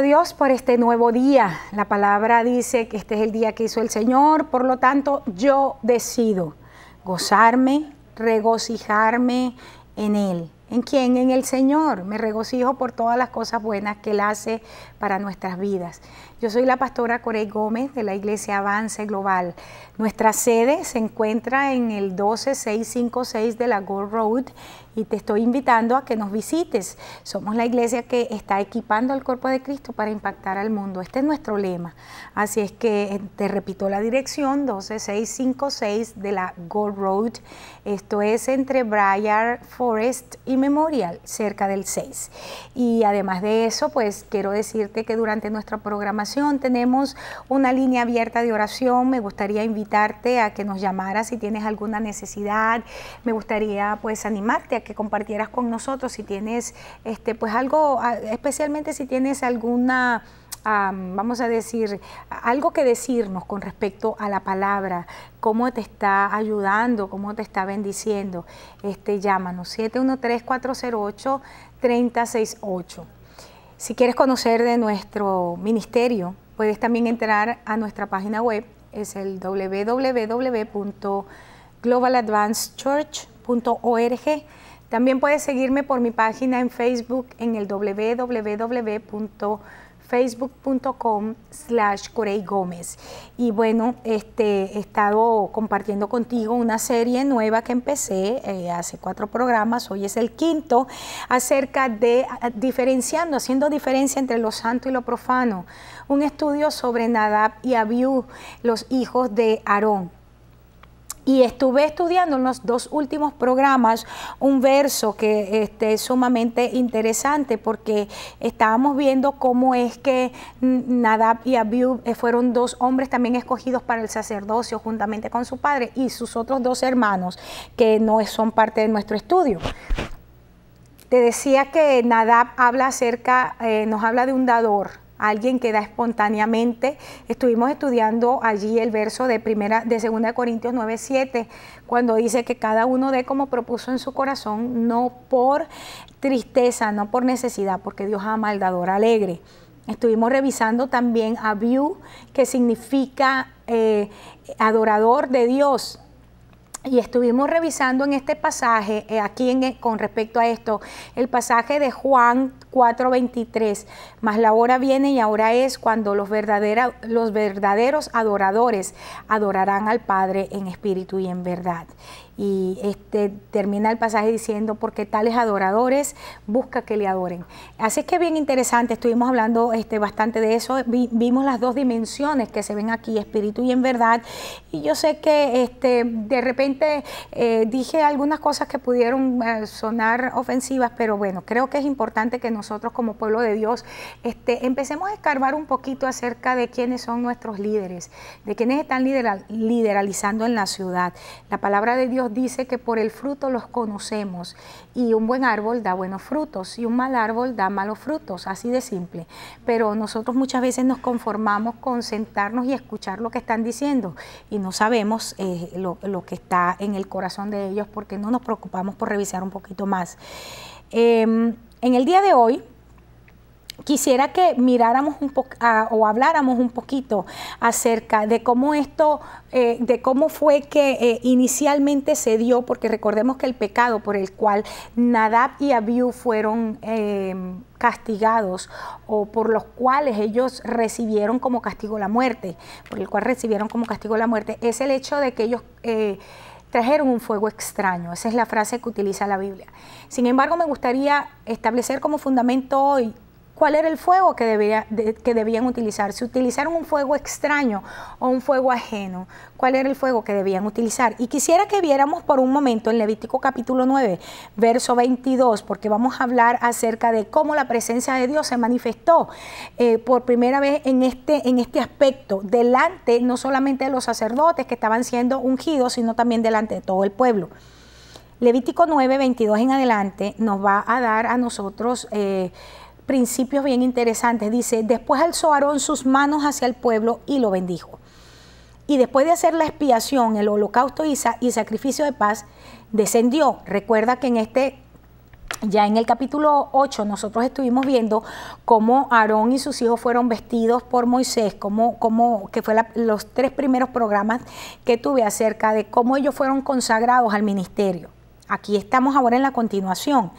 Dios por este nuevo día. La palabra dice que este es el día que hizo el Señor, por lo tanto yo decido gozarme, regocijarme en Él. ¿En quién? En el Señor. Me regocijo por todas las cosas buenas que Él hace para nuestras vidas. Yo soy la pastora Corey Gómez de la Iglesia Avance Global. Nuestra sede se encuentra en el 12656 de la Gold Road y te estoy invitando a que nos visites. Somos la iglesia que está equipando al cuerpo de Cristo para impactar al mundo. Este es nuestro lema. Así es que te repito la dirección, 12656 de la Gold Road. Esto es entre Briar Forest y Memorial, cerca del 6. Y además de eso, pues quiero decirte que durante nuestra programación tenemos una línea abierta de oración. Me gustaría invitarte a que nos llamaras si tienes alguna necesidad. Me gustaría pues animarte a que compartieras con nosotros si tienes pues algo, especialmente si tienes alguna vamos a decir, algo que decirnos con respecto a la palabra, cómo te está ayudando, cómo te está bendiciendo. Llámanos 713-408-3068. Si quieres conocer de nuestro ministerio, puedes también entrar a nuestra página web, es el www.globaladvancedchurch.org. También puedes seguirme por mi página en Facebook en el www.facebook.com/Corey Gómez. Y bueno, he estado compartiendo contigo una serie nueva que empecé hace 4 programas, hoy es el 5º, acerca de haciendo diferencia entre lo santo y lo profano. Un estudio sobre Nadab y Abiú, los hijos de Aarón. Y estuve estudiando en los 2 últimos programas un verso que es sumamente interesante porque estábamos viendo cómo es que Nadab y Abiú fueron 2 hombres también escogidos para el sacerdocio juntamente con su padre y sus otros 2 hermanos que no son parte de nuestro estudio. Te decía que Nadab nos habla de un dador, alguien que da espontáneamente. Estuvimos estudiando allí el verso de 2 Corintios 9:7, cuando dice que cada uno dé como propuso en su corazón, no por tristeza, no por necesidad, porque Dios ama al dador alegre. Estuvimos revisando también Abiú, que significa adorador de Dios. Y estuvimos revisando en este pasaje, con respecto a esto, el pasaje de Juan 4:23, mas la hora viene y ahora es cuando los verdaderos adoradores adorarán al Padre en espíritu y en verdad. Y termina el pasaje diciendo, porque tales adoradores busca que le adoren. Así es que bien interesante, estuvimos hablando bastante de eso, vimos las 2 dimensiones que se ven aquí, espíritu y en verdad. Y yo sé que de repente dije algunas cosas que pudieron sonar ofensivas, pero bueno, creo que es importante que nosotros como pueblo de Dios empecemos a escarbar un poquito acerca de quiénes son nuestros líderes, de quiénes están lideralizando en la ciudad. La palabra de Dios dice que por el fruto los conocemos y un buen árbol da buenos frutos y un mal árbol da malos frutos, así de simple. Pero nosotros muchas veces nos conformamos con sentarnos y escuchar lo que están diciendo y no sabemos lo que está en el corazón de ellos porque no nos preocupamos por revisar un poquito más. En el día de hoy quisiera que miráramos o habláramos un poquito acerca de cómo fue que inicialmente se dio, porque recordemos que el pecado por el cual Nadab y Abiú fueron castigados o por los cuales ellos recibieron como castigo la muerte, es el hecho de que ellos trajeron un fuego extraño. Esa es la frase que utiliza la Biblia. Sin embargo, me gustaría establecer como fundamento hoy cuál era el fuego que debían utilizar. Si utilizaron un fuego extraño o un fuego ajeno, cuál era el fuego que debían utilizar. Y quisiera que viéramos por un momento en Levítico capítulo 9, verso 22, porque vamos a hablar acerca de cómo la presencia de Dios se manifestó por primera vez en este aspecto, delante no solamente de los sacerdotes que estaban siendo ungidos, sino también delante de todo el pueblo. Levítico 9, 22 en adelante nos va a dar a nosotros principios bien interesantes. Dice, después alzó Aarón sus manos hacia el pueblo y lo bendijo. Y después de hacer la expiación, el holocausto y sacrificio de paz, descendió. Recuerda que en Ya en el capítulo 8 nosotros estuvimos viendo cómo Aarón y sus hijos fueron vestidos por Moisés, que fue los 3 primeros programas que tuve acerca de cómo ellos fueron consagrados al ministerio. Aquí estamos ahora en la continuación.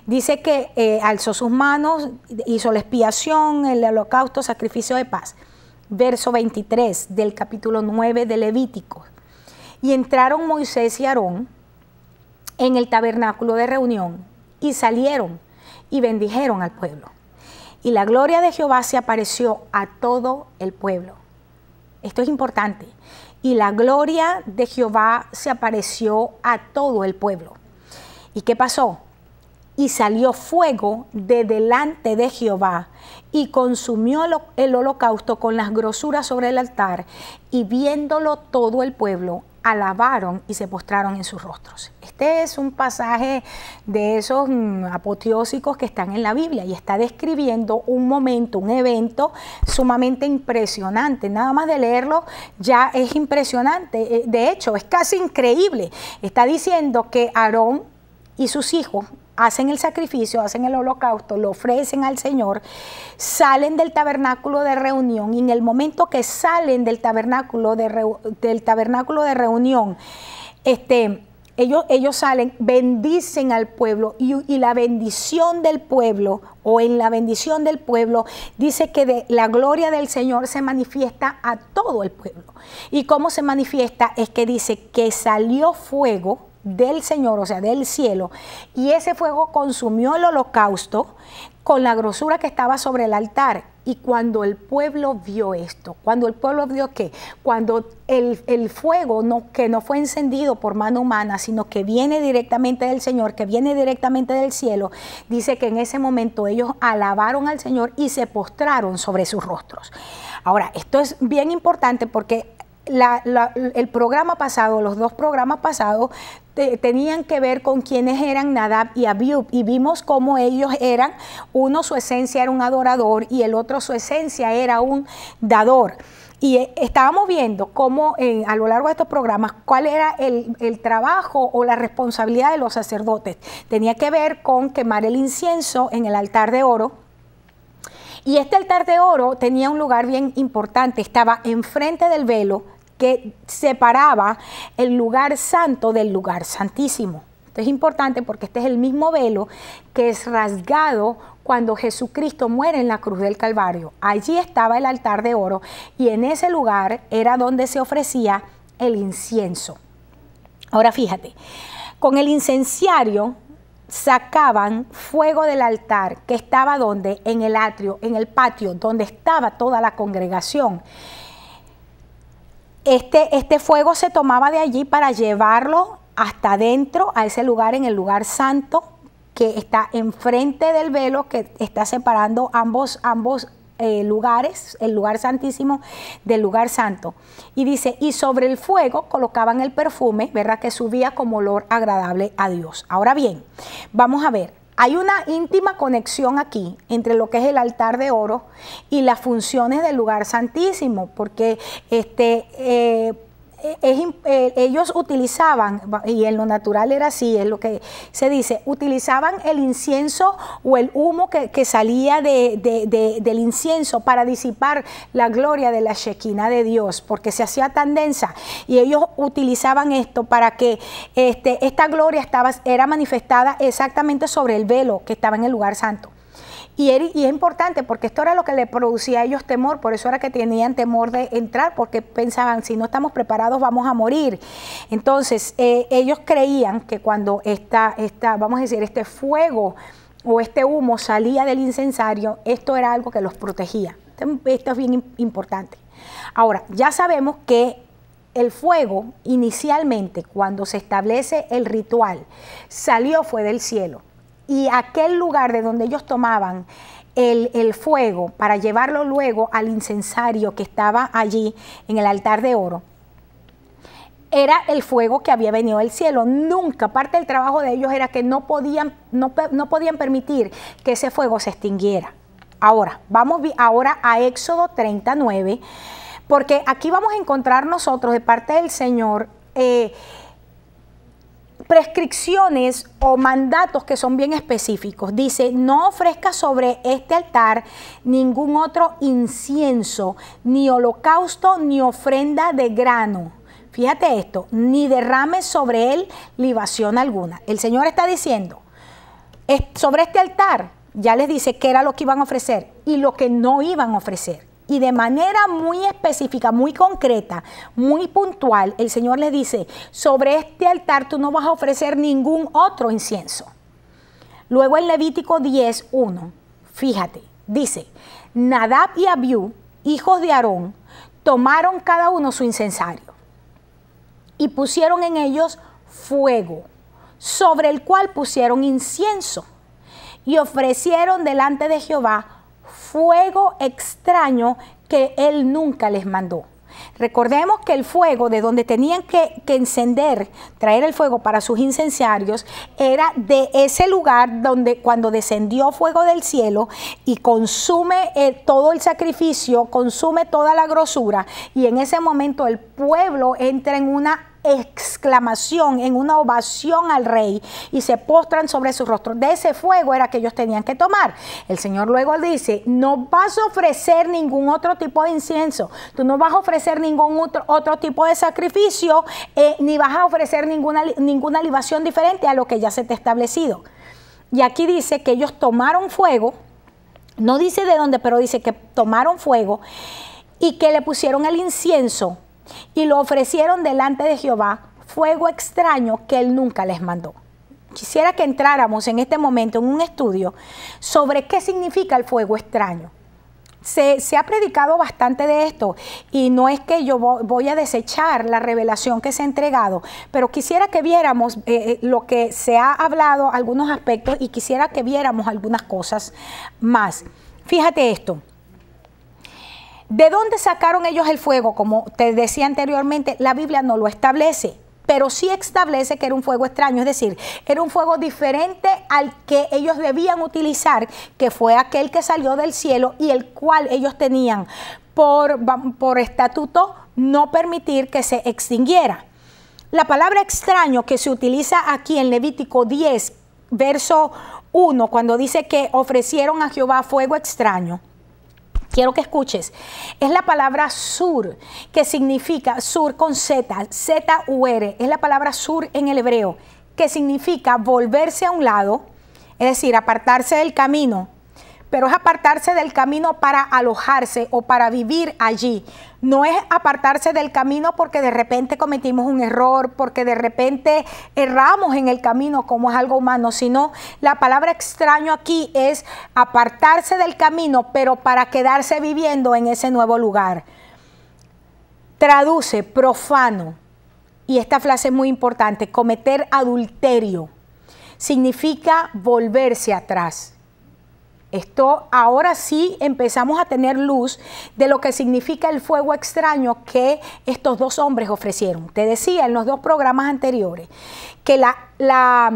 Dice que alzó sus manos, hizo la expiación, el holocausto, sacrificio de paz. Verso 23 del capítulo 9 de Levítico. Y entraron Moisés y Aarón en el tabernáculo de reunión y salieron y bendijeron al pueblo. Y la gloria de Jehová se apareció a todo el pueblo. Esto es importante. Y la gloria de Jehová se apareció a todo el pueblo. ¿Y qué pasó? Y salió fuego de delante de Jehová y consumió el holocausto con las grosuras sobre el altar, y viéndolo todo el pueblo, alabaron y se postraron en sus rostros. Este es un pasaje de esos apoteósicos que están en la Biblia y está describiendo un momento, un evento sumamente impresionante. Nada más de leerlo ya es impresionante. De hecho, es casi increíble. Está diciendo que Aarón y sus hijos hacen el sacrificio, hacen el holocausto, lo ofrecen al Señor, salen del tabernáculo de reunión, y en el momento que salen del tabernáculo de reunión, ellos salen, bendicen al pueblo, y la bendición del pueblo, o en la bendición del pueblo, dice que la gloria del Señor se manifiesta a todo el pueblo. ¿Y cómo se manifiesta? Es que dice que salió fuego del Señor, o sea, del cielo, y ese fuego consumió el holocausto con la grosura que estaba sobre el altar. Y cuando el pueblo vio esto, cuando el pueblo vio que cuando el fuego que no fue encendido por mano humana, sino que viene directamente del Señor, que viene directamente del cielo, dice que en ese momento ellos alabaron al Señor y se postraron sobre sus rostros. Ahora, esto es bien importante porque el programa pasado, los 2 programas pasados, tenían que ver con quiénes eran Nadab y Abiú, y vimos cómo ellos eran, uno su esencia era un adorador y el otro su esencia era un dador. Y estábamos viendo cómo a lo largo de estos programas, cuál era el trabajo o la responsabilidad de los sacerdotes. Tenía que ver con quemar el incienso en el altar de oro. Y este altar de oro tenía un lugar bien importante, estaba enfrente del velo que separaba el lugar santo del lugar santísimo. Esto es importante porque este es el mismo velo que es rasgado cuando Jesucristo muere en la cruz del Calvario. Allí estaba el altar de oro y en ese lugar era donde se ofrecía el incienso. Ahora fíjate, con el incenciario sacaban fuego del altar que estaba donde, en el atrio, en el patio, donde estaba toda la congregación. Este fuego se tomaba de allí para llevarlo hasta adentro, a ese lugar, en el lugar santo, que está enfrente del velo que está separando ambos lugares, el lugar santísimo del lugar santo. Y dice, y sobre el fuego colocaban el perfume, ¿verdad?, que subía como olor agradable a Dios. Ahora bien, vamos a ver, hay una íntima conexión aquí entre lo que es el altar de oro y las funciones del lugar santísimo, porque ellos utilizaban, y en lo natural era así, es lo que se dice, utilizaban el incienso o el humo que salía del incienso para disipar la gloria de la Shekinah de Dios, porque se hacía tan densa, y ellos utilizaban esto para que esta gloria era manifestada exactamente sobre el velo que estaba en el lugar santo. Y es importante porque esto era lo que le producía a ellos temor, por eso era que tenían temor de entrar, porque pensaban, si no estamos preparados vamos a morir. Entonces ellos creían que cuando vamos a decir, este fuego o este humo salía del incensario, esto era algo que los protegía. Esto es bien importante. Ahora, ya sabemos que el fuego inicialmente, cuando se establece el ritual, fue del cielo. Y aquel lugar de donde ellos tomaban el fuego para llevarlo luego al incensario que estaba allí en el altar de oro, era el fuego que había venido del cielo. Nunca, parte del trabajo de ellos era que no podían permitir que ese fuego se extinguiera. Ahora, vamos ahora a Éxodo 39, porque aquí vamos a encontrar nosotros de parte del Señor prescripciones o mandatos que son bien específicos. Dice, no ofrezca sobre este altar ningún otro incienso, ni holocausto, ni ofrenda de grano. Fíjate esto, ni derrame sobre él libación alguna. El Señor está diciendo, sobre este altar, ya les dice qué era lo que iban a ofrecer y lo que no iban a ofrecer. Y de manera muy específica, muy concreta, muy puntual, el Señor les dice, sobre este altar tú no vas a ofrecer ningún otro incienso. Luego en Levítico 10:1, fíjate, dice, Nadab y Abiú, hijos de Aarón, tomaron cada uno su incensario y pusieron en ellos fuego, sobre el cual pusieron incienso y ofrecieron delante de Jehová fuego extraño que él nunca les mandó. Recordemos que el fuego de donde tenían que encender, traer el fuego para sus incensarios, era de ese lugar donde cuando descendió fuego del cielo y consume todo el sacrificio, consume toda la grosura, y en ese momento el pueblo entra en una exclamación, en una ovación al rey y se postran sobre su rostro. De ese fuego era que ellos tenían que tomar. El Señor luego dice, no vas a ofrecer ningún otro tipo de incienso, tú no vas a ofrecer ningún otro tipo de sacrificio, ni vas a ofrecer ninguna libación diferente a lo que ya se te ha establecido. Y aquí dice que ellos tomaron fuego, no dice de dónde, pero dice que tomaron fuego y que le pusieron el incienso y lo ofrecieron delante de Jehová, fuego extraño que él nunca les mandó. Quisiera que entráramos en este momento en un estudio sobre qué significa el fuego extraño. Se ha predicado bastante de esto y no es que yo voy a desechar la revelación que se ha entregado, pero quisiera que viéramos lo que se ha hablado, algunos aspectos, y quisiera que viéramos algunas cosas más. Fíjate esto. ¿De dónde sacaron ellos el fuego? Como te decía anteriormente, la Biblia no lo establece, pero sí establece que era un fuego extraño, es decir, era un fuego diferente al que ellos debían utilizar, que fue aquel que salió del cielo y el cual ellos tenían por estatuto no permitir que se extinguiera. La palabra extraño que se utiliza aquí en Levítico 10, verso 1, cuando dice que ofrecieron a Jehová fuego extraño, quiero que escuches, es la palabra sur, que significa, sur con Z, Z-U-R, es la palabra sur en el hebreo, que significa volverse a un lado, es decir, apartarse del camino, pero es apartarse del camino para alojarse o para vivir allí. No es apartarse del camino porque de repente cometimos un error, porque de repente erramos en el camino como es algo humano, sino la palabra extraño aquí es apartarse del camino, pero para quedarse viviendo en ese nuevo lugar. Traduce profano, y esta frase es muy importante, cometer adulterio, significa volverse atrás. Esto ahora sí empezamos a tener luz de lo que significa el fuego extraño que estos dos hombres ofrecieron. Te decía en los dos programas anteriores que la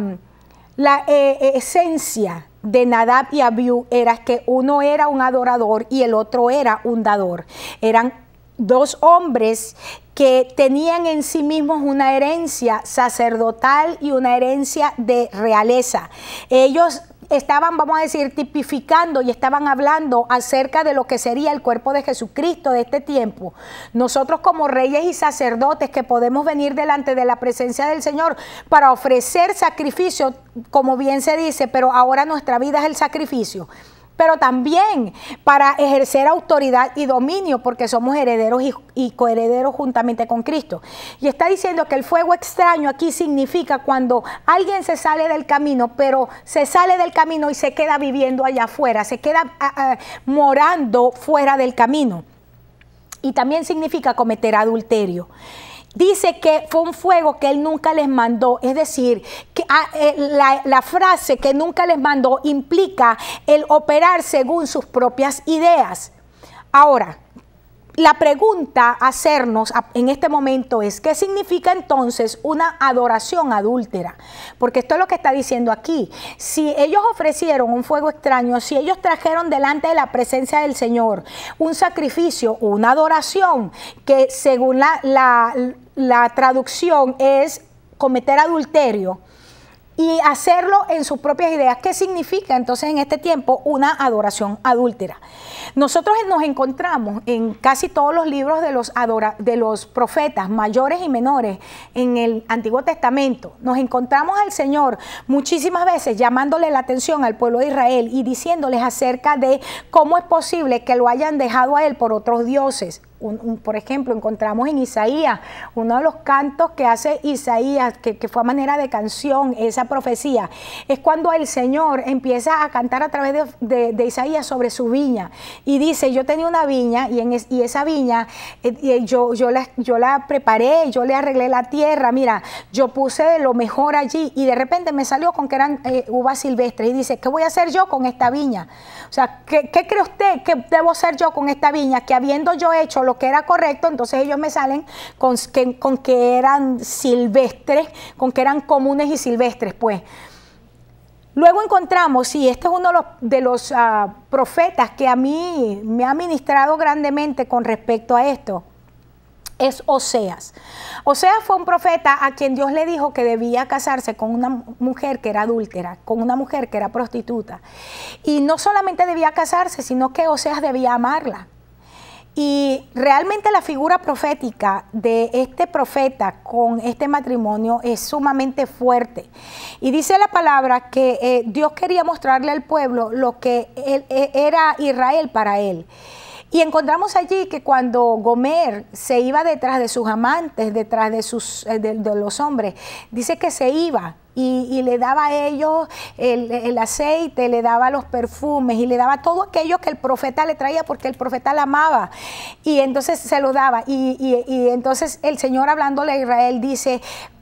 esencia de Nadab y Abiú era que uno era un adorador y el otro era un dador. Eran dos hombres que tenían en sí mismos una herencia sacerdotal y una herencia de realeza. Ellos estaban, vamos a decir, tipificando y estaban hablando acerca de lo que sería el cuerpo de Jesucristo de este tiempo. Nosotros como reyes y sacerdotes que podemos venir delante de la presencia del Señor para ofrecer sacrificio, como bien se dice, pero ahora nuestra vida es el sacrificio. Pero también para ejercer autoridad y dominio, porque somos herederos y coherederos juntamente con Cristo. Y está diciendo que el fuego extraño aquí significa cuando alguien se sale del camino, pero se sale del camino y se queda viviendo allá afuera, se queda morando fuera del camino. Y también significa cometer adulterio. Dice que fue un fuego que él nunca les mandó, es decir, que la frase que nunca les mandó implica el operar según sus propias ideas. Ahora, la pregunta a hacernos en este momento es, ¿qué significa entonces una adoración adúltera? Porque esto es lo que está diciendo aquí. Si ellos ofrecieron un fuego extraño, si ellos trajeron delante de la presencia del Señor un sacrificio, una adoración, que según la traducción es cometer adulterio y hacerlo en sus propias ideas. ¿Qué significa entonces en este tiempo una adoración adúltera? Nosotros nos encontramos en casi todos los libros de los profetas mayores y menores en el Antiguo Testamento. Nos encontramos al Señor muchísimas veces llamándole la atención al pueblo de Israel y diciéndoles acerca de cómo es posible que lo hayan dejado a él por otros dioses. Por ejemplo, encontramos en Isaías, uno de los cantos que hace Isaías, que fue a manera de canción, esa profecía, es cuando el Señor empieza a cantar a través de Isaías sobre su viña, y dice: yo tenía una viña, y esa viña yo la preparé, yo le arreglé la tierra, mira, yo puse lo mejor allí, y de repente me salió con que eran uvas silvestres, y dice: ¿qué voy a hacer yo con esta viña? O sea, ¿qué cree usted que debo hacer yo con esta viña? Que habiendo yo hecho lo que era correcto, entonces ellos me salen con que eran silvestres, con que eran comunes y silvestres, pues. Luego encontramos, y este es uno de los profetas que a mí me ha ministrado grandemente con respecto a esto, es Oseas. Oseas fue un profeta a quien Dios le dijo que debía casarse con una mujer que era adúltera, con una mujer que era prostituta. Y no solamente debía casarse, sino que Oseas debía amarla. Y realmente la figura profética de este profeta con este matrimonio es sumamente fuerte. Y dice la palabra que Dios quería mostrarle al pueblo lo que era Israel para él. Y encontramos allí que cuando Gomer se iba detrás de sus amantes, detrás de los hombres, dice que se iba y le daba a ellos el aceite, le daba los perfumes y le daba todo aquello que el profeta le traía, porque el profeta la amaba. Y entonces se lo daba. Y entonces el Señor, hablándole a Israel, dice: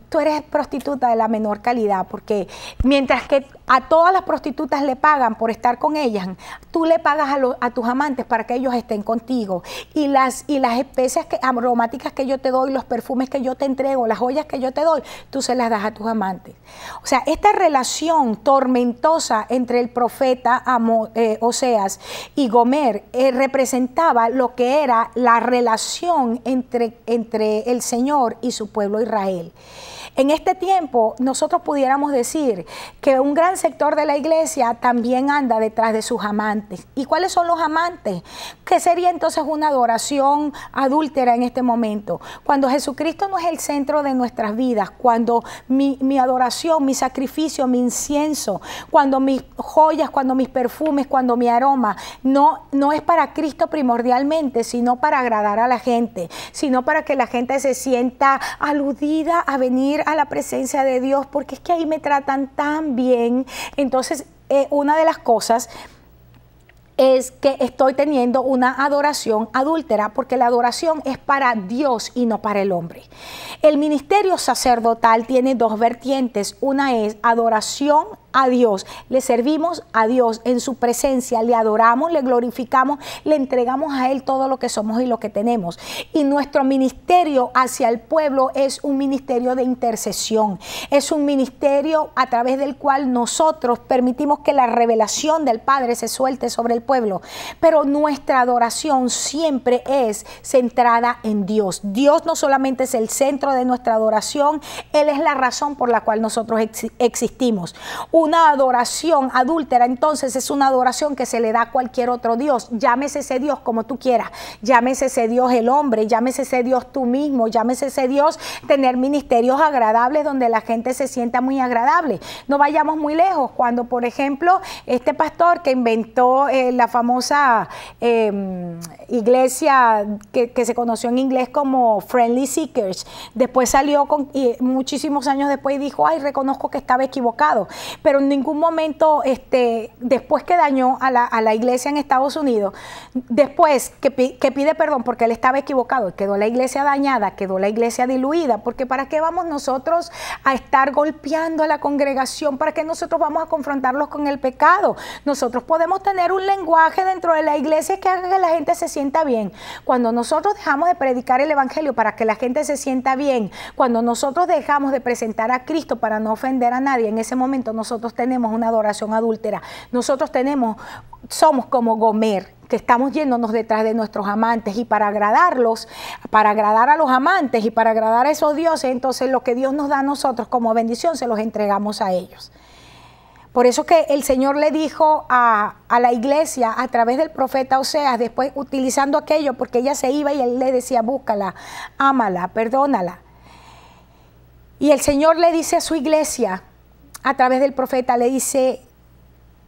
tú eres prostituta de la menor calidad, porque mientras que a todas las prostitutas le pagan por estar con ellas, tú le pagas a tus amantes para que ellos estén contigo. Y las especias aromáticas que yo te doy, los perfumes que yo te entrego, las joyas que yo te doy, tú se las das a tus amantes. O sea, esta relación tormentosa entre el profeta Oseas y Gomer representaba lo que era la relación entre el Señor y su pueblo Israel. En este tiempo nosotros pudiéramos decir que un gran sector de la iglesia también anda detrás de sus amantes. ¿Y cuáles son los amantes? ¿Qué sería entonces una adoración adúltera en este momento? Cuando Jesucristo no es el centro de nuestras vidas, cuando mi adoración, mi sacrificio, mi incienso, cuando mis joyas, cuando mis perfumes, cuando mi aroma no es para Cristo primordialmente, sino para agradar a la gente, sino para que la gente se sienta aludida a venir a la presencia de Dios, porque es que ahí me tratan tan bien. Entonces, una de las cosas es que estoy teniendo una adoración adúltera, porque la adoración es para Dios y no para el hombre. El ministerio sacerdotal tiene dos vertientes. Una es adoración a Dios, le servimos a Dios en su presencia, le adoramos, le glorificamos, le entregamos a Él todo lo que somos y lo que tenemos. Y nuestro ministerio hacia el pueblo es un ministerio de intercesión, es un ministerio a través del cual nosotros permitimos que la revelación del Padre se suelte sobre el pueblo, pero nuestra adoración siempre es centrada en Dios. Dios no solamente es el centro de nuestra adoración, Él es la razón por la cual nosotros existimos. Una adoración adúltera entonces es una adoración que se le da a cualquier otro Dios. Llámese ese Dios como tú quieras, llámese ese Dios el hombre, llámese ese Dios tú mismo, llámese ese Dios tener ministerios agradables donde la gente se sienta muy agradable. No vayamos muy lejos, cuando por ejemplo este pastor que inventó la famosa iglesia que se conoció en inglés como Friendly Seekers, después salió muchísimos años después y dijo: ay, reconozco que estaba equivocado. Pero en ningún momento, después que dañó a la iglesia en Estados Unidos, después que pide perdón porque él estaba equivocado, quedó la iglesia dañada, quedó la iglesia diluida, porque ¿para qué vamos nosotros a estar golpeando a la congregación? ¿Para qué nosotros vamos a confrontarlos con el pecado? Nosotros podemos tener un lenguaje dentro de la iglesia que haga que la gente se sienta bien. Cuando nosotros dejamos de predicar el evangelio para que la gente se sienta bien, cuando nosotros dejamos de presentar a Cristo para no ofender a nadie, en ese momento nosotros nosotros tenemos una adoración adúltera. Nosotros somos como Gomer, que estamos yéndonos detrás de nuestros amantes, y para agradarlos, para agradar a los amantes y para agradar a esos dioses, entonces lo que Dios nos da a nosotros como bendición se los entregamos a ellos. Por eso que el Señor le dijo a la iglesia a través del profeta Oseas, después utilizando aquello, porque ella se iba y él le decía, búscala, ámala, perdónala. Y el Señor le dice a su iglesia, a través del profeta, le dice,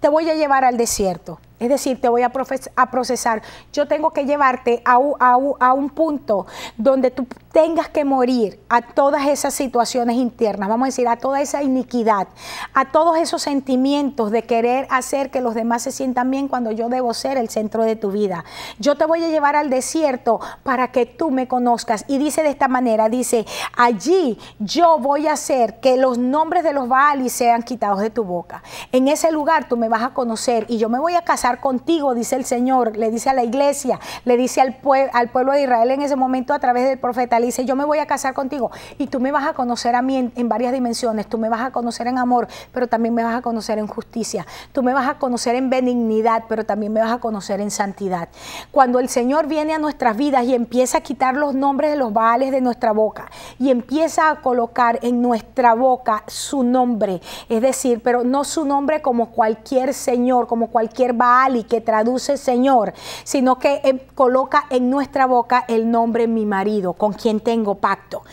te voy a llevar al desierto. Es decir, te voy a procesar. Yo tengo que llevarte a un punto donde tú tengas que morir a todas esas situaciones internas, vamos a decir, a toda esa iniquidad, a todos esos sentimientos de querer hacer que los demás se sientan bien cuando yo debo ser el centro de tu vida. Yo te voy a llevar al desierto para que tú me conozcas. Y dice de esta manera, dice, allí yo voy a hacer que los nombres de los Baalis sean quitados de tu boca. En ese lugar tú me vas a conocer y yo me voy a casar contigo, dice el Señor, le dice a la iglesia, le dice al pueblo de Israel en ese momento a través del profeta, le dice, yo me voy a casar contigo y tú me vas a conocer a mí en varias dimensiones. Tú me vas a conocer en amor, pero también me vas a conocer en justicia. Tú me vas a conocer en benignidad, pero también me vas a conocer en santidad. Cuando el Señor viene a nuestras vidas y empieza a quitar los nombres de los Baales de nuestra boca y empieza a colocar en nuestra boca su nombre, es decir, pero no su nombre como cualquier señor, como cualquier Baal y que traduce Señor, sino que coloca en nuestra boca el nombre mi marido, con quien tengo pacto.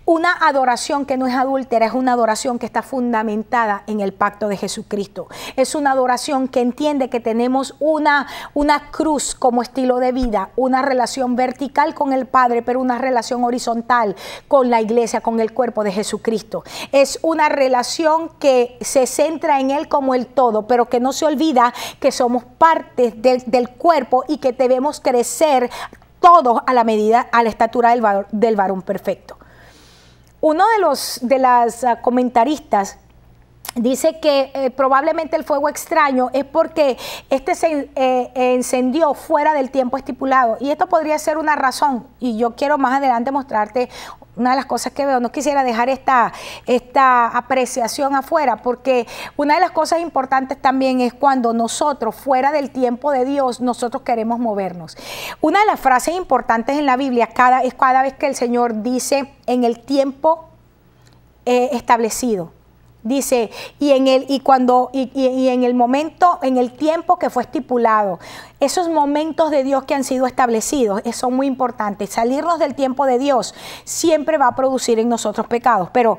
Una adoración que no es adúltera es una adoración que está fundamentada en el pacto de Jesucristo. Es una adoración que entiende que tenemos una cruz como estilo de vida, una relación vertical con el Padre, pero una relación horizontal con la iglesia, con el cuerpo de Jesucristo. Es una relación que se centra en Él como el todo, pero que no se olvida que somos partes del cuerpo y que debemos crecer todos a la medida, a la estatura del varón perfecto. Uno de las comentaristas dice que probablemente el fuego extraño es porque este se encendió fuera del tiempo estipulado, y esto podría ser una razón, y yo quiero más adelante mostrarte una de las cosas que veo. No quisiera dejar esta apreciación afuera, porque una de las cosas importantes también es cuando nosotros, fuera del tiempo de Dios, nosotros queremos movernos. Una de las frases importantes en la Biblia es cada vez que el Señor dice en el tiempo establecido. Dice, y en el momento, en el tiempo que fue estipulado. Esos momentos de Dios que han sido establecidos son muy importantes. Salirnos del tiempo de Dios siempre va a producir en nosotros pecados. Pero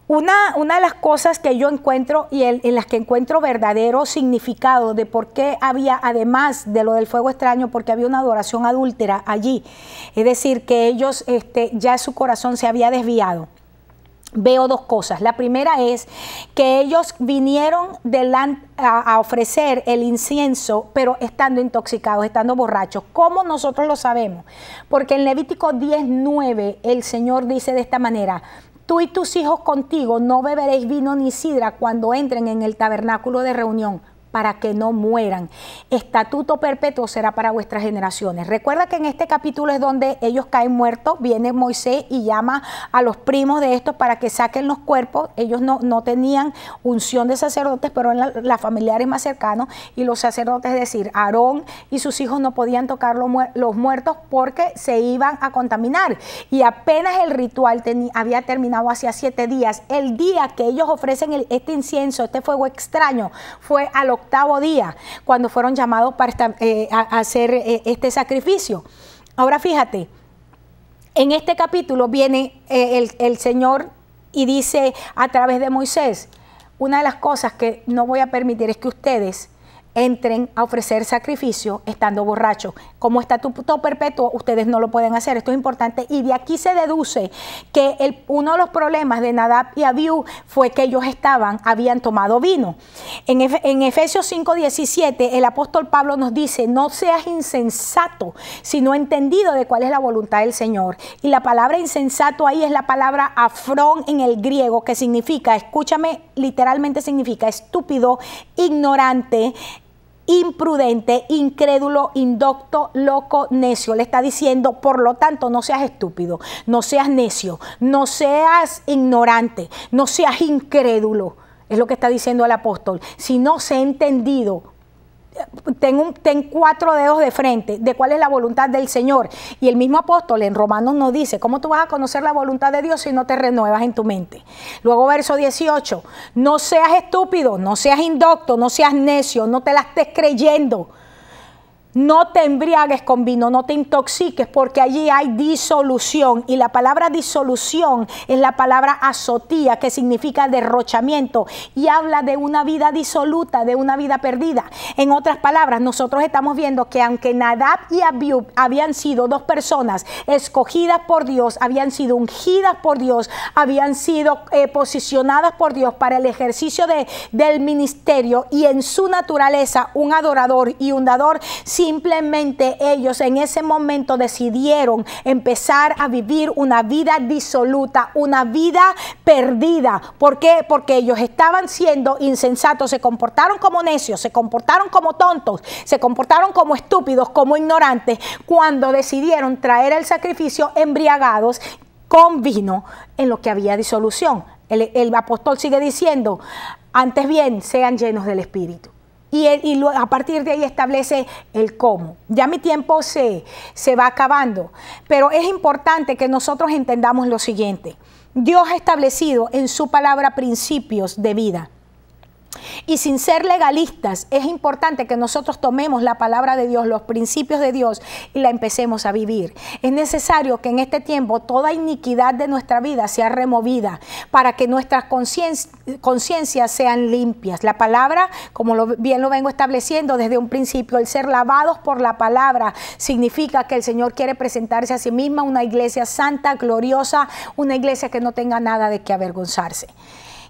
una de las cosas que yo encuentro y en las que encuentro verdadero significado de por qué había, además de lo del fuego extraño, porque había una adoración adúltera allí. Es decir, que ellos ya su corazón se había desviado. Veo dos cosas. La primera es que ellos vinieron a ofrecer el incienso, pero estando intoxicados, estando borrachos. ¿Cómo nosotros lo sabemos? Porque en Levítico 10:9 el Señor dice de esta manera: tú y tus hijos contigo no beberéis vino ni sidra cuando entren en el tabernáculo de reunión, para que no mueran. Estatuto perpetuo será para vuestras generaciones. Recuerda que en este capítulo es donde ellos caen muertos. Viene Moisés y llama a los primos de estos para que saquen los cuerpos. Ellos no tenían unción de sacerdotes, pero eran las familiares más cercanos, y los sacerdotes, es decir, Aarón y sus hijos, no podían tocar los muertos porque se iban a contaminar. Y apenas el ritual había terminado hacía 7 días. El día que ellos ofrecen este incienso, este fuego extraño, fue al 8º día, cuando fueron llamados para hacer este sacrificio. Ahora fíjate, en este capítulo viene el Señor y dice a través de Moisés: una de las cosas que no voy a permitir es que ustedes entren a ofrecer sacrificio estando borrachos. Como estatuto perpetuo, ustedes no lo pueden hacer. Esto es importante, y de aquí se deduce que uno de los problemas de Nadab y Abiú fue que ellos habían tomado vino. En Efesios 5:17 el apóstol Pablo nos dice: no seas insensato, sino entendido de cuál es la voluntad del Señor. Y la palabra insensato ahí es la palabra afrón en el griego, que significa, escúchame, literalmente significa estúpido, ignorante, imprudente, incrédulo, indocto, loco, necio. Le está diciendo, por lo tanto, no seas estúpido, no seas necio, no seas ignorante, no seas incrédulo. es lo que está diciendo el apóstol. Si no se ha entendido, ten 4 dedos de frente de cuál es la voluntad del Señor. Y el mismo apóstol en Romanos nos dice, ¿cómo tú vas a conocer la voluntad de Dios si no te renuevas en tu mente? Luego verso 18, no seas estúpido, no seas indocto, no seas necio, no te la estés creyendo. No te embriagues con vino, no te intoxiques, porque allí hay disolución. Y la palabra disolución es la palabra azotía, que significa derrochamiento. Y habla de una vida disoluta, de una vida perdida. En otras palabras, nosotros estamos viendo que aunque Nadab y Abiú habían sido 2 personas escogidas por Dios, habían sido ungidas por Dios, habían sido posicionadas por Dios para el ejercicio del ministerio, y en su naturaleza un adorador y un dador, simplemente ellos en ese momento decidieron empezar a vivir una vida disoluta, una vida perdida. ¿Por qué? Porque ellos estaban siendo insensatos, se comportaron como necios, se comportaron como tontos, se comportaron como estúpidos, como ignorantes, cuando decidieron traer el sacrificio embriagados con vino en lo que había disolución. El apóstol sigue diciendo, antes bien sean llenos del Espíritu. Y a partir de ahí establece el cómo. Ya mi tiempo se va acabando, pero es importante que nosotros entendamos lo siguiente. Dios ha establecido en su palabra principios de vida. Y sin ser legalistas, es importante que nosotros tomemos la palabra de Dios, los principios de Dios, y la empecemos a vivir. Es necesario que en este tiempo toda iniquidad de nuestra vida sea removida para que nuestras conciencias sean limpias. La palabra, como bien lo vengo estableciendo desde un principio, el ser lavados por la palabra significa que el Señor quiere presentarse a sí misma una iglesia santa, gloriosa, una iglesia que no tenga nada de qué avergonzarse.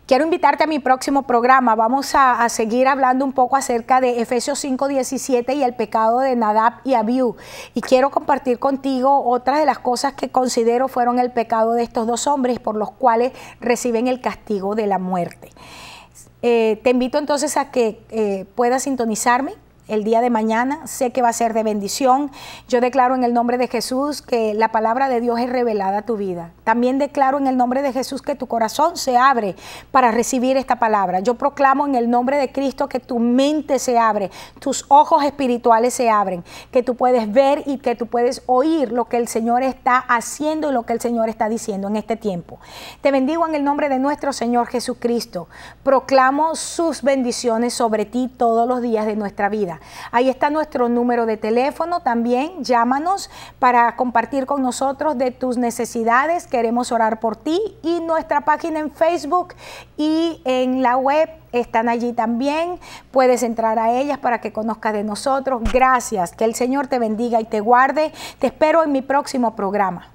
Quiero invitarte a mi próximo programa. Vamos a seguir hablando un poco acerca de Efesios 5:17 y el pecado de Nadab y Abiú. Y quiero compartir contigo otras de las cosas que considero fueron el pecado de estos 2 hombres por los cuales reciben el castigo de la muerte. Te invito entonces a que puedas sintonizarme el día de mañana. Sé que va a ser de bendición. Yo declaro en el nombre de Jesús que la palabra de Dios es revelada a tu vida. También declaro en el nombre de Jesús que tu corazón se abre para recibir esta palabra. Yo proclamo en el nombre de Cristo que tu mente se abre, tus ojos espirituales se abren, que tú puedes ver y que tú puedes oír lo que el Señor está haciendo y lo que el Señor está diciendo en este tiempo. Te bendigo en el nombre de nuestro Señor Jesucristo. Proclamo sus bendiciones sobre ti todos los días de nuestra vida. Ahí está nuestro número de teléfono también. Llámanos para compartir con nosotros de tus necesidades. Queremos orar por ti, y nuestra página en Facebook y en la web están allí también. Puedes entrar a ellas para que conozcas de nosotros. Gracias. Que el Señor te bendiga y te guarde. Te espero en mi próximo programa.